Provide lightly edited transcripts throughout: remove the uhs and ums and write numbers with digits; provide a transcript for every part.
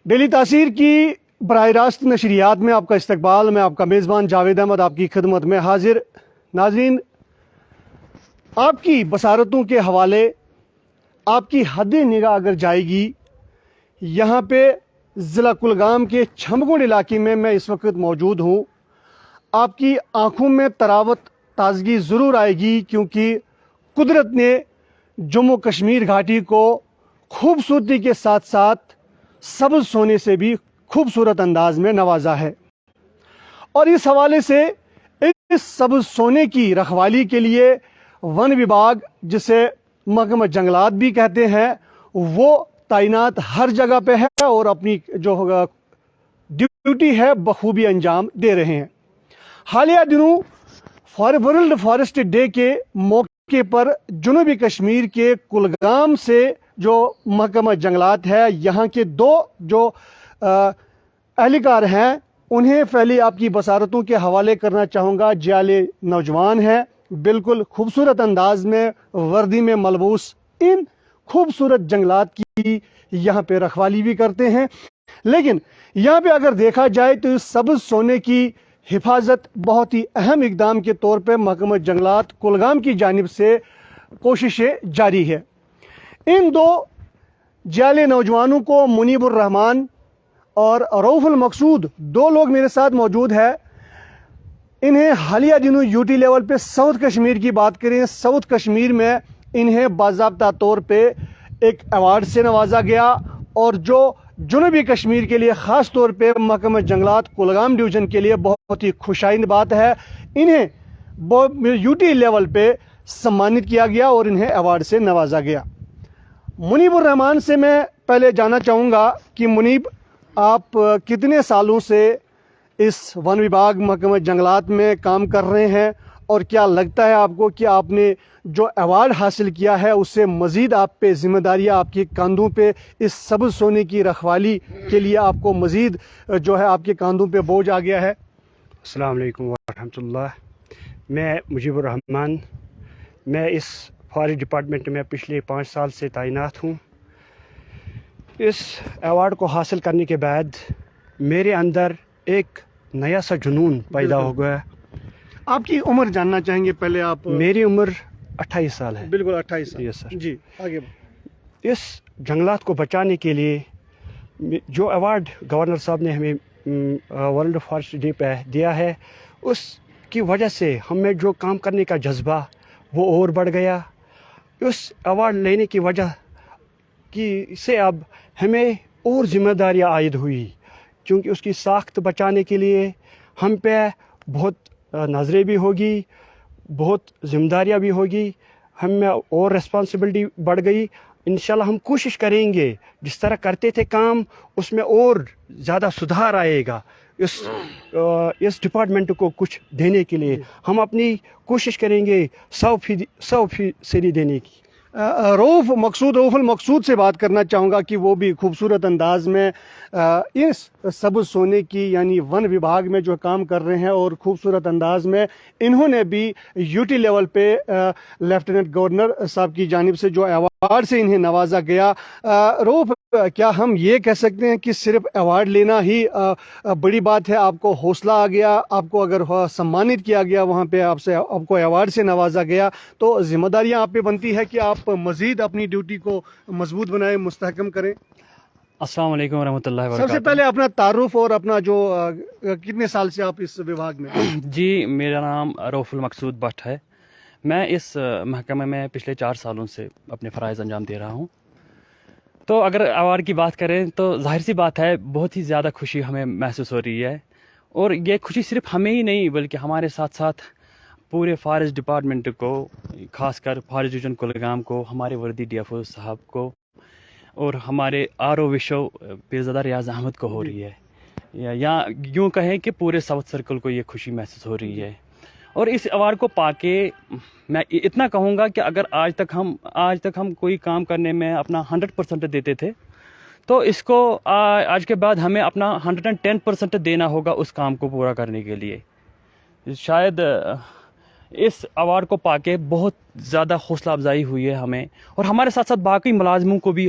Daily तासीर की बराह रास्त नशरियात में आपका इस्तकबाल। मैं आपका मेज़बान जावेद अहमद आपकी खिदमत में हाजिर। नाज़रीन, आपकी बसारतों के हवाले आपकी हद निगाह अगर जाएगी, यहाँ पे ज़िला कुलगाम के छमगुंड इलाके में मैं इस वक्त मौजूद हूँ। आपकी आँखों में तरावत ताजगी ज़रूर आएगी, क्योंकि कुदरत ने जम्मू कश्मीर घाटी को खूबसूरती के साथ साथ सब्ज़ सोने से भी खूबसूरत अंदाज में नवाजा है। और इस हवाले से इस सब्ज़ सोने की रखवाली के लिए वन विभाग, जिसे महकमा जंगलात भी कहते हैं, वो तैनात हर जगह पे है और अपनी जो ड्यूटी है बखूबी अंजाम दे रहे हैं। हालिया दिनों वर्ल्ड फॉरेस्ट डे के मौके पर जनूबी कश्मीर के कुलगाम से जो महकमा जंगलात है, यहाँ के दो जो एहलकार हैं, उन्हें पहले आपकी बसारतों के हवाले करना चाहूँगा। जाले नौजवान हैं, बिल्कुल खूबसूरत अंदाज में वर्दी में मलबूस इन खूबसूरत जंगलात की यहाँ पे रखवाली भी करते हैं। लेकिन यहाँ पे अगर देखा जाए तो इस सब्ज़ सोने की हिफाजत बहुत ही अहम इकदाम के तौर पे महकमा जंगलात कुलगाम की जानिब से कोशिशें जारी है। इन दो जाले नौजवानों को मुनीबुर रहमान और रऊफुल मकसूद, दो लोग मेरे साथ मौजूद है। इन्हें हालिया दिनों यूटी लेवल पे साउथ कश्मीर की बात करें, साउथ कश्मीर में इन्हें बाज़ाब्ता तौर पे एक अवार्ड से नवाजा गया, और जो जनूबी कश्मीर के लिए ख़ास तौर पे महकमा जंगलात कुलगाम डिवीज़न के लिए बहुत ही खुशाइंद बात है। इन्हें यूटी लेवल पे सम्मानित किया गया और इन्हें अवार्ड से नवाजा गया। मुनीबुर रहमान से मैं पहले जानना चाहूँगा कि मुनीब, आप कितने सालों से इस वन विभाग महकमा जंगलात में काम कर रहे हैं, और क्या लगता है आपको कि आपने जो अवार्ड हासिल किया है उससे मज़ीद आप पे जिम्मेदारियाँ, आपके कंधों पे इस सब्ज़ सोने की रखवाली के लिए आपको मज़ीद जो है आपके कंधों पे बोझ आ गया है? अस्सलाम वालेकुम वरहमतुल्लाह। मैं मुजीबुर रहमान, मैं इस फॉरेस्ट डिपार्टमेंट में पिछले 5 साल से तैनात हूँ। इस अवार्ड को हासिल करने के बाद मेरे अंदर एक नया सा जुनून पैदा हो गया। आपकी उम्र जानना चाहेंगे पहले आप? मेरी उम्र 28 साल है। बिल्कुल 28 साल। यस सर जी, आगे। इस जंगलात को बचाने के लिए जो अवार्ड गवर्नर साहब ने हमें वर्ल्ड फॉरेस्ट डे पे दिया है, उसकी वजह से हमें जो काम करने का जज्बा वो और बढ़ गया। उस अवार्ड लेने की वजह की से अब हमें और जिम्मेदारियाँ आयद हुई, क्योंकि उसकी साख्त बचाने के लिए हम पे बहुत नज़रें भी होगी, बहुत जिम्मेदारियाँ भी होगी, हम में और रिस्पॉन्सिबिलिटी बढ़ गई। इंशाल्लाह हम कोशिश करेंगे जिस तरह करते थे काम, उसमें और ज़्यादा सुधार आएगा। इस डिपार्टमेंट को कुछ देने के लिए हम अपनी कोशिश करेंगे 100% देने की। रऊफुल मकसूद से बात करना चाहूँगा कि वो भी खूबसूरत अंदाज में इस सब्ज़ सोने की यानी वन विभाग में जो काम कर रहे हैं, और खूबसूरत अंदाज में इन्होंने भी यूटी लेवल पे लेफ्टिनेंट गवर्नर साहब की जानिब से जो अवार्ड से इन्हें नवाजा गया। रऊफ, क्या हम ये कह सकते हैं कि सिर्फ अवार्ड लेना ही बड़ी बात है? आपको हौसला आ गया, आपको अगर सम्मानित किया गया, वहाँ पे आपको अवार्ड से नवाजा गया, तो जिम्मेदारियाँ आप पे बनती है कि आप मज़ीद अपनी ड्यूटी को मजबूत बनाएं, मुस्तहकम करें। अस्सलाम वालेकुम रहमतुल्लाहि व सबसे पहले अपना तारुफ और अपना जो कितने साल से आप इस विभाग में? जी, मेरा नाम रऊफुल मकसूद भट्ट है। मैं इस महकमे में पिछले 4 सालों से अपने फ़राइज़ अंजाम दे रहा हूँ। तो अगर अवार्ड की बात करें तो ज़ाहिर सी बात है, बहुत ही ज़्यादा खुशी हमें महसूस हो रही है, और ये खुशी सिर्फ हमें ही नहीं बल्कि हमारे साथ साथ पूरे फॉरेस्ट डिपार्टमेंट को, ख़ासकर फॉरेस्ट डिवीज़न कुलगाम को, हमारे वर्दी DFO साहब को, और हमारे RO विशो पीरज़ादा रियाज़ अहमद को हो रही है, या यूँ कहें कि पूरे साउथ सर्कल को ये खुशी महसूस हो रही है। और इस अवार्ड को पाके मैं इतना कहूँगा कि अगर आज तक हम कोई काम करने में अपना 100% देते थे, तो इसको आज के बाद हमें अपना 110% देना होगा उस काम को पूरा करने के लिए। शायद इस अवार्ड को पाके बहुत ज़्यादा हौसला अफजाई हुई है हमें, और हमारे साथ साथ बाकी मुलाजमों को भी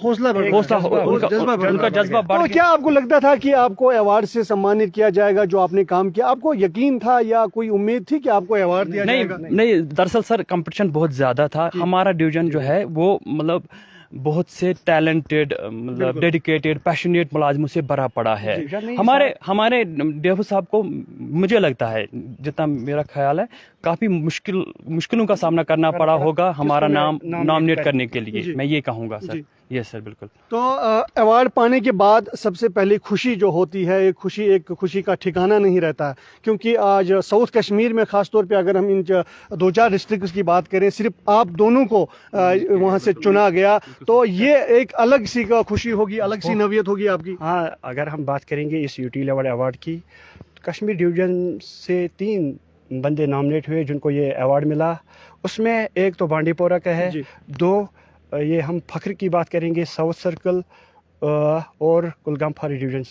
हौसला बढ़ हौसला उनका जज्बा बढ़ तो गया। क्या आपको लगता था कि आपको अवार्ड से सम्मानित किया जाएगा जो आपने काम किया? आपको यकीन था या कोई उम्मीद थी कि आपको अवार्ड दिया जाएगा? नहीं, दरअसल सर कंपटीशन बहुत ज़्यादा था। हमारा डिवीज़न जो है वो मतलब बहुत से टैलेंटेड, मतलब डेडिकेटेड, पैशनेट मुलाजमों से भरा पड़ा है। हमारे डीएफओ साहब को, मुझे लगता है, जितना मेरा ख्याल है, काफ़ी मुश्किलों का सामना करना पड़ा होगा हमारा नाम नॉमिनेट करने के लिए, मैं ये कहूँगा सर। यस सर, बिल्कुल। तो अवार्ड पाने के बाद सबसे पहले खुशी जो होती है, एक खुशी का ठिकाना नहीं रहता, क्योंकि आज साउथ कश्मीर में ख़ास तौर पे अगर हम इन 2-4 डिस्ट्रिक्ट्स की बात करें, सिर्फ आप दोनों को वहाँ से चुना गया, तो ये एक अलग सी का खुशी होगी, अलग सी नवियत होगी आपकी। हाँ, अगर हम बात करेंगे इस यूटी लेवल अवार्ड की, तो कश्मीर डिवीज़न से 3 बंदे नॉमिनेट हुए जिनको ये अवार्ड मिला। उसमें एक तो बांडीपोरा का है, 2 ये हम फ़ख्र की बात करेंगे साउथ सर्कल और कुलगाम फारी डिवीज़न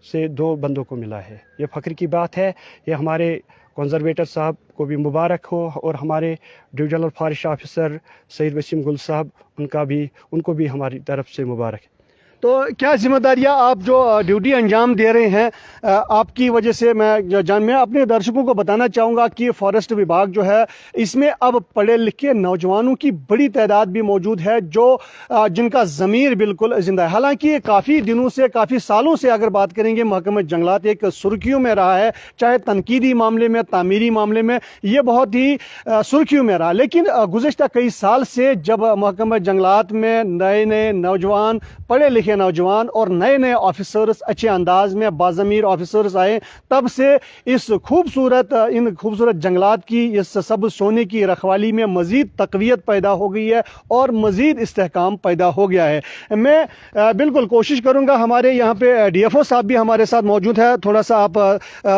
से 2 बंदों को मिला है। ये फ़ख्र की बात है। ये हमारे कंजर्वेटर साहब को भी मुबारक हो, और हमारे divisional forest officer Saeed Waseem Gul साहब, उनको भी हमारी तरफ से मुबारक है। तो क्या जिम्मेदारियां आप जो ड्यूटी अंजाम दे रहे हैं, आपकी वजह से मैं अपने दर्शकों को बताना चाहूँगा कि फॉरेस्ट विभाग जो है इसमें अब पढ़े लिखे नौजवानों की बड़ी तादाद भी मौजूद है, जो जिनका ज़मीर बिल्कुल ज़िंदा है। हालांकि काफ़ी दिनों से, काफ़ी सालों से अगर बात करेंगे, महकमा जंगलात एक सुर्खियों में रहा है, चाहे तनकीदी मामले में, तामीरी मामले में, ये बहुत ही सुर्खियों में रहा। लेकिन गुज़श्ता कई साल से जब महकमा जंगलात में नए नए नौजवान, पढ़े लिखे नौजवान और नए नए ऑफिसर्स, अच्छे अंदाज में बाज़मीर ऑफिसर्स आए, तब से इन खूबसूरत जंगलात की, इस सब सोने की रखवाली में मज़ीद तक़वियत पैदा हो गई है और मज़ीद इस्तेहकाम पैदा हो गया है। मैं बिल्कुल कोशिश करूँगा, हमारे यहाँ पे डीएफओ साहब भी हमारे साथ मौजूद है, थोड़ा सा आप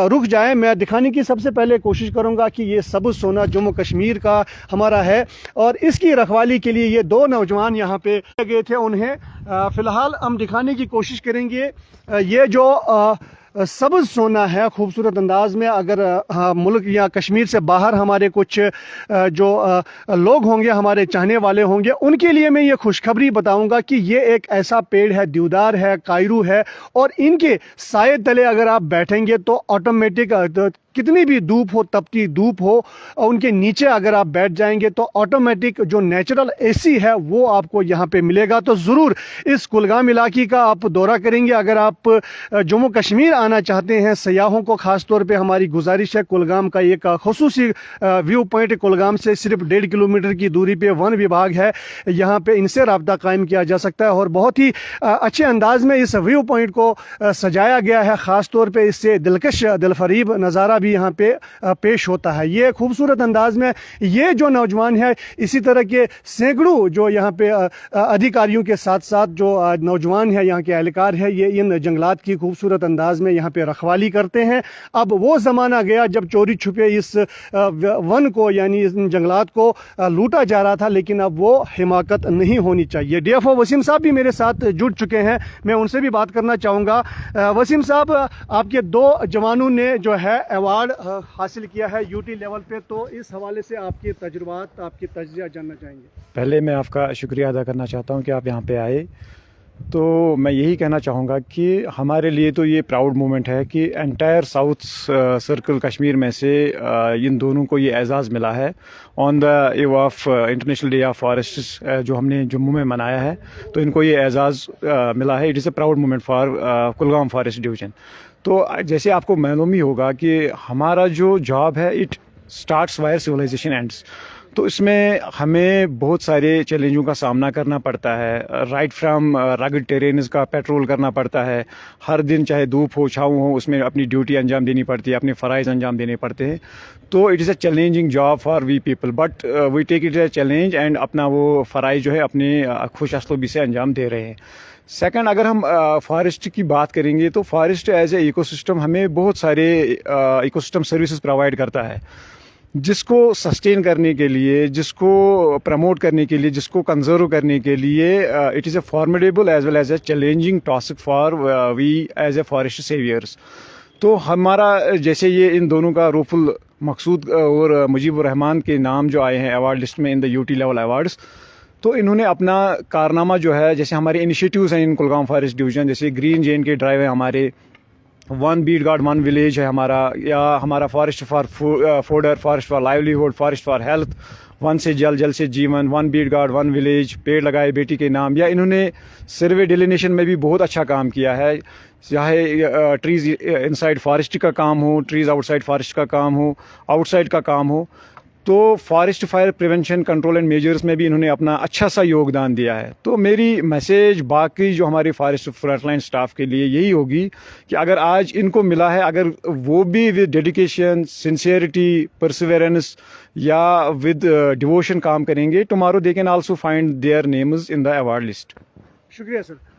रुक जाएँ। मैं दिखाने की सबसे पहले कोशिश करूँगा कि ये सब सोना जम्मू कश्मीर का हमारा है, और इसकी रखवाली के लिए ये 2 नौजवान यहाँ पे गए थे। उन्हें फ़िलहाल हम दिखाने की कोशिश करेंगे। ये जो सब्ज़ सोना है खूबसूरत अंदाज में, अगर मुल्क या कश्मीर से बाहर हमारे कुछ जो लोग होंगे, हमारे चाहने वाले होंगे, उनके लिए मैं ये खुशखबरी बताऊंगा कि ये एक ऐसा पेड़ है, देवदार है, कायरू है, और इनके साए तले अगर आप बैठेंगे तो ऑटोमेटिक, कितनी भी धूप हो, तपती धूप हो, और उनके नीचे अगर आप बैठ जाएंगे तो ऑटोमेटिक जो नेचुरल एसी है वो आपको यहाँ पे मिलेगा। तो ज़रूर इस कुलगाम इलाके का आप दौरा करेंगे। अगर आप जम्मू कश्मीर आना चाहते हैं, सयाहों को ख़ास तौर पे हमारी गुजारिश है, कुलगाम का एक खुसूसी व्यू पॉइंट, कुलगाम से सिर्फ 1.5 किलोमीटर की दूरी पे वन विभाग है, यहाँ पे इनसे रब्ता कायम किया जा सकता है, और बहुत ही अच्छे अंदाज में इस व्यू पॉइंट को सजाया गया है। ख़ास तौर पर इससे दिलकश, दिलफरीब नज़ारा भी यहाँ पे पेश होता है। ये खूबसूरत अंदाज में ये जो नौजवान है, इसी तरह के सैकड़ों जो यहाँ पे अधिकारियों के साथ साथ जो नौजवान है, यहाँ के एहलकार है, ये इन जंगलात की खूबसूरत अंदाज में यहाँ पे रखवाली करते हैं। अब वो ज़माना गया जब चोरी छुपे इस वन को, यानी इन जंगलात को लूटा जा रहा था, लेकिन अब वो हिमाकत नहीं होनी चाहिए। डीएफओ वसीम साहब भी मेरे साथ जुड़ चुके हैं, मैं उनसे भी बात करना चाहूँगा। वसीम साहब, आपके 2 जवानों ने जो है अवार्ड हासिल किया है यूटी लेवल पे, तो इस हवाले से आपके तजुर्बात, आपकी तजज़िया जानना चाहेंगे। पहले मैं आपका शुक्रिया अदा करना चाहता हूं कि आप यहां पे आए। तो मैं यही कहना चाहूँगा कि हमारे लिए तो ये प्राउड मोमेंट है कि एंटायर साउथ सर्कल कश्मीर में से इन दोनों को ये एजाज़ मिला है on the eve of international day of forest जो हमने जम्मू में मनाया है, तो इनको ये एजाज़ मिला है। It is a proud moment for Kulgam forest division. तो जैसे आपको मालूम ही होगा कि हमारा जो जॉब है, it starts where civilization ends. तो इसमें हमें बहुत सारे चैलेंजों का सामना करना पड़ता है। राइट फ्रॉम रगड टेरेन्स का पेट्रोल करना पड़ता है, हर दिन चाहे धूप हो छाँव हो, उसमें अपनी ड्यूटी अंजाम देनी पड़ती है, अपने फ़राइज़ अंजाम देने पड़ते हैं। तो it is a challenging job for we people, but we take it a challenge and अपना वो फ़राइज़ जो है अपने खुश असलूबी से अंजाम दे रहे हैं। सेकंड, अगर हम फॉरेस्ट की बात करेंगे तो फॉरेस्ट एज ए इकोसिस्टम हमें बहुत सारे इकोसिस्टम सर्विसेज प्रोवाइड करता है, जिसको सस्टेन करने के लिए, जिसको प्रमोट करने के लिए, जिसको कंजर्व करने के लिए it is a formidable as well as a challenging task for we as a forest saviours. تو ہمارا جیسے یہ ان دونوں کا روف المقصود اور مجیب الرحمان کے نام جو آئے ہیں ایوارڈ لسٹ میں ان دا UT لیول ایوارڈس، تو انہوں نے اپنا کارنامہ جو ہے، جیسے ہمارے انیشیٹیوز ہیں ان کلگام فارسٹ ڈویژن، جیسے گرین JNK ڈرائیو ہے ہمارے، 1 بیٹ گارڈ 1 ولیج ہے ہمارا، یا ہمارا forest for fodder, forest for livelihood, forest for health, 1 سے جل، جل سے جیون، 1 بیٹ گارڈ 1 ولیج، پیڑ لگائے بیٹی کے نام، یا انہوں نے سروے ڈیلینیشن میں بھی بہت اچھا کام کیا ہے، چاہے ٹریز انسائڈ فارسٹ کا کام ہو، ٹریز آؤٹ سائڈ فارسٹ کا کام ہو، آؤٹ سائڈ کا کام ہو، تو forest fire prevention control and measures میں بھی انہوں نے اپنا اچھا سا یوگدان دیا ہے۔ تو میری میسیج باقی جو ہماری فارسٹ فرنٹ لائن سٹاف کے لیے یہی ہوگی کہ اگر آج ان کو ملا ہے، اگر وہ بھی ود ڈیڈیکیشن، سنسیئرٹی، پرسیورنس یا ود ڈیووشن کام کریں گے، tomorrow they can also find their names in the award list. شکریہ سر۔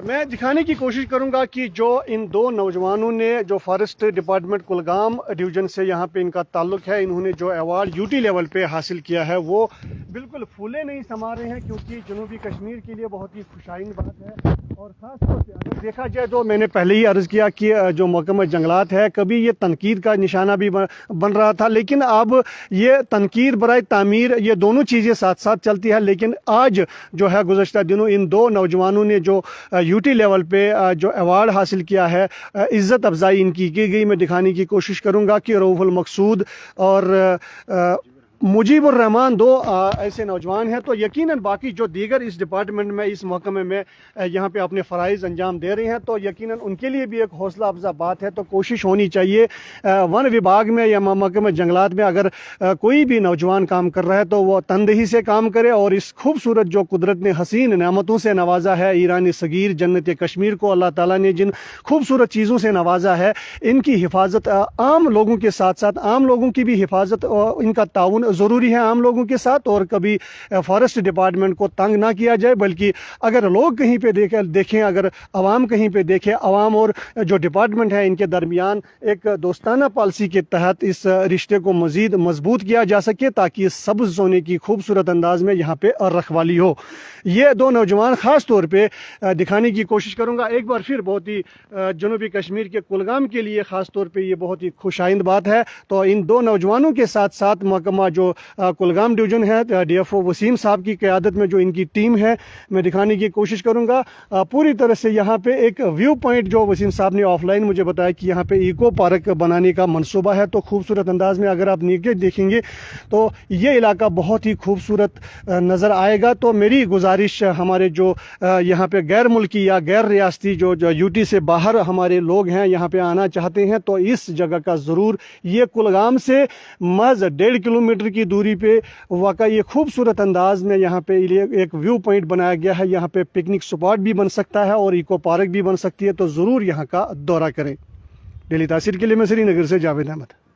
میں دکھانے کی کوشش کروں گا کہ جو ان 2 نوجوانوں نے جو فارسٹ ڈپارٹمنٹ کلگام ڈویژن سے یہاں پہ ان کا تعلق ہے، انہوں نے جو ایوارڈ UT لیول پہ حاصل کیا ہے وہ بالکل پھولے نہیں سما رہے ہیں، کیونکہ جنوبی کشمیر کے لیے بہت ہی خوشائن بات ہے، اور خاص طور سے اگر دیکھا جائے تو میں نے پہلے ہی عرض کیا کہ جو محکمہ جنگلات ہے کبھی یہ تنقید کا نشانہ بھی بن رہا تھا، لیکن اب یہ تنقید برائے تعمیر یہ دونوں چیزیں ساتھ ساتھ چلتی ہے۔ لیکن آج جو ہے گزشتہ دنوں ان 2 نوجوانوں نے جو UT لیول پہ جو ایوارڈ حاصل کیا ہے، عزت افزائی ان کی گئی۔ میں دکھانے کی کوشش کروں گا کہ روف المقصود اور مجیب الرحمان 2 ایسے نوجوان ہیں، تو یقیناً باقی جو دیگر اس ڈپارٹمنٹ میں، اس محکمے میں یہاں پہ اپنے فرائض انجام دے رہے ہیں، تو یقیناً ان کے لیے بھی ایک حوصلہ افزا بات ہے۔ تو کوشش ہونی چاہیے ون وبھاگ میں یا محکمہ جنگلات میں اگر کوئی بھی نوجوان کام کر رہا ہے تو وہ تندہی سے کام کرے، اور اس خوبصورت جو قدرت نے حسین نعمتوں سے نوازا ہے، ایران صغیر، جنت کشمیر کو اللہ تعالیٰ نے جن خوبصورت چیزوں سے نوازا ہے، ان کی حفاظت عام لوگوں کے ساتھ ساتھ عام لوگوں کی بھی حفاظت، ان کا تعاون ضروری ہے عام لوگوں کے ساتھ، اور کبھی فارسٹ ڈپارٹمنٹ کو تنگ نہ کیا جائے، بلکہ اگر لوگ کہیں پہ دیکھیں، اگر عوام کہیں پہ دیکھے، عوام اور جو ڈپارٹمنٹ ہے ان کے درمیان ایک دوستانہ پالیسی کے تحت اس رشتے کو مزید مضبوط کیا جا سکے، تاکہ اس سبز سونے کی خوبصورت انداز میں یہاں پہ رکھوالی ہو۔ یہ 2 نوجوان خاص طور پہ دکھانے کی کوشش کروں گا ایک بار پھر، بہت ہی جنوبی کشمیر کے کلگام کے لیے خاص طور پہ یہ بہت ہی خوشائند بات ہے۔ تو ان 2 نوجوانوں کے ساتھ ساتھ محکمہ جو کلگام ڈویژن ہے، DFO وسیم صاحب کی قیادت میں جو ان کی ٹیم ہے، میں دکھانے کی کوشش کروں گا پوری طرح سے۔ یہاں پہ ایک ویو پوائنٹ جو وسیم صاحب نے آف لائن مجھے بتایا کہ یہاں پہ ایکو پارک بنانے کا منصوبہ ہے، تو خوبصورت انداز میں اگر آپ نیچے دیکھیں گے تو یہ علاقہ بہت ہی خوبصورت نظر آئے گا۔ تو میری گزارش ہمارے جو یہاں پہ غیر ملکی یا غیر ریاستی جو UT سے باہر ہمارے لوگ ہیں یہاں پہ آنا چاہتے ہیں، تو اس جگہ کا ضرور، یہ کلگام سے محض 1.5 کلومیٹر کی دوری پہ واقع یہ خوبصورت انداز میں یہاں پہ ایک ویو پوائنٹ بنایا گیا ہے۔ یہاں پہ پکنک سپاٹ بھی بن سکتا ہے اور ایکو پارک بھی بن سکتی ہے، تو ضرور یہاں کا دورہ کریں۔ ڈیلی تاثیر کے لیے میں سری نگر سے جاوید احمد۔